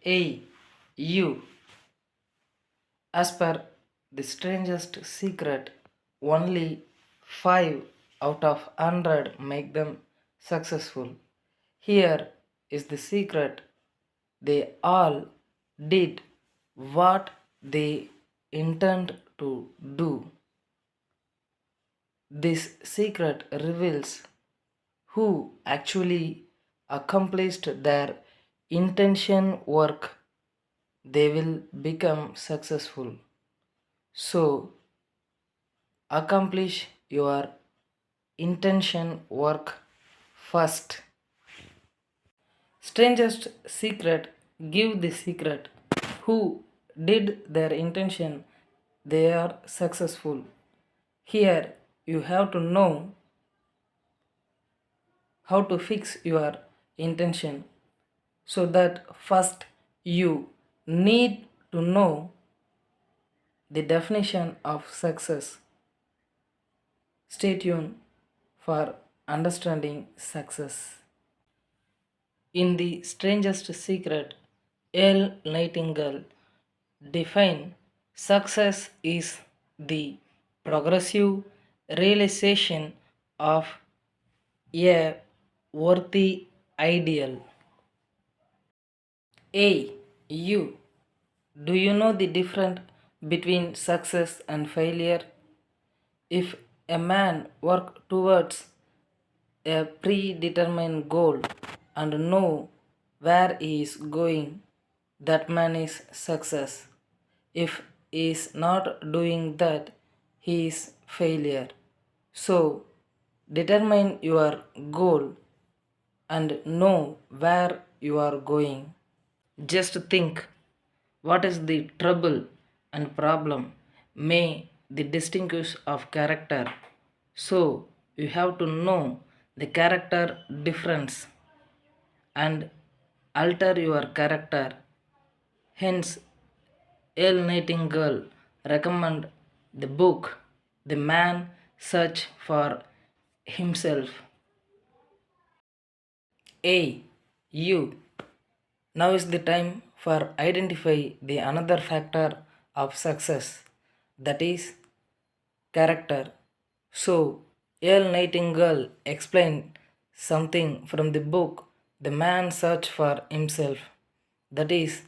Hey, you. As per the strangest secret, only 5 out of 100 make them successful. Here is the secret. They all did what they intend to do. This secret reveals who actually accomplished their intention work. They will become successful. So, accomplish your intention work first. Strangest secret, give the secret. Who did their intention, they are successful. Here, you have to know how to fix your intention, so that first you need to know the definition of success. Stay tuned for understanding success. In The Strangest Secret, L. Nightingale defined success is the progressive realization of a worthy ideal. Hey, you, do you know the difference between success and failure? If a man works towards a predetermined goal and know where he is going, that man is success. If he is not doing that, he is failure. So determine your goal and know where you are going. Just think, what is the trouble and problem may the distinguish of character. So you have to know the character difference and alter your character. Hence, L. Nightingale recommend the book The Man Search for Himself. A. You. Now is the time for identify the another factor of success, that is character. So L. Nightingale explained something from the book The Man Search for Himself, that is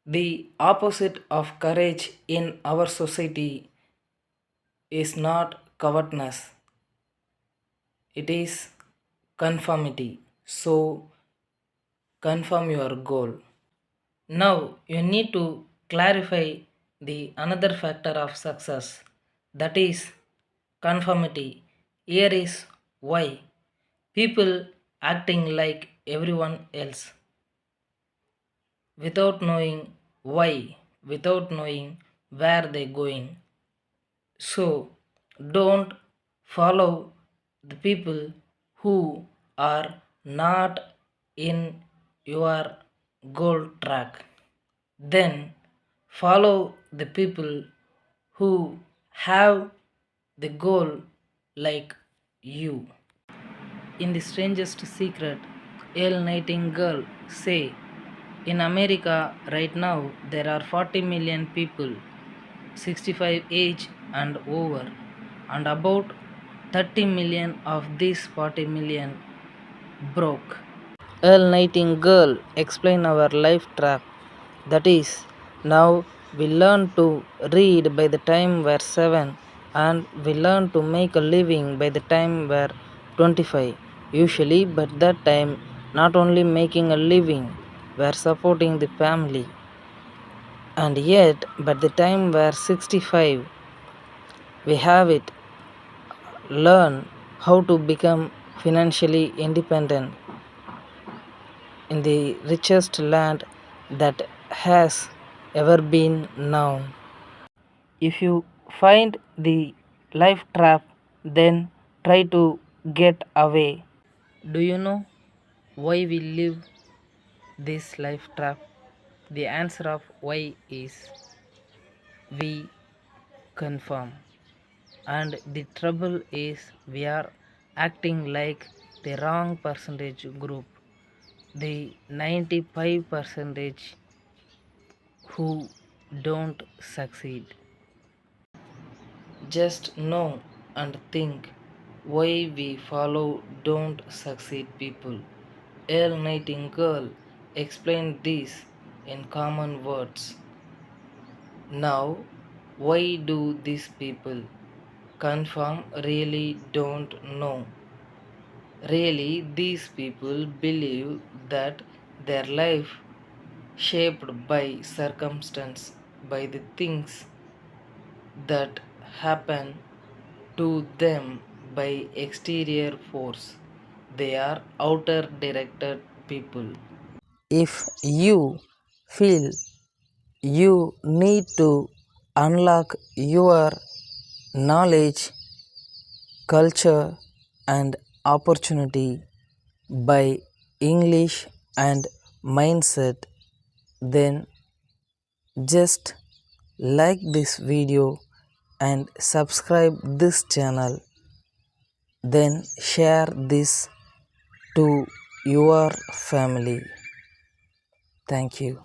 the opposite of courage in our society is not covetousness, it is conformity. So confirm your goal. Now you need to clarify the another factor of success, that is conformity. Here is why people acting like everyone else without knowing why, without knowing where they're going. So don't follow the people who are not in your goal track. Then follow the people who have the goal like you. In The Strangest Secret, L. Nightingale say, in America right now there are 40 million people 65 age and over, and about 30 million of these 40 million broke. Earl Nightingale explain our life trap. That is, now we learn to read by the time we're 7 and we learn to make a living by the time we're 25. Usually, but that time, not only making a living, we're supporting the family. And yet, by the time we're 65, we have it. Learn how to become financially independent in the richest land that has ever been known. If you find the life trap, then try to get away. Do you know why we live this life trap? The answer of why is we conform. And the trouble is we are acting like the wrong percentage group, the 95 percentage who don't succeed. Just know and think why we follow don't succeed people. Earl Nightingale explained this in common words. Now, why do these people confirm really don't know? Really, these people believe that their life shaped by circumstance, by the things that happen to them by exterior force. They are outer directed people. If you feel you need to unlock your knowledge, culture, and opportunity by English and mindset, then just like this video and subscribe this channel, then share this to your family. Thank you.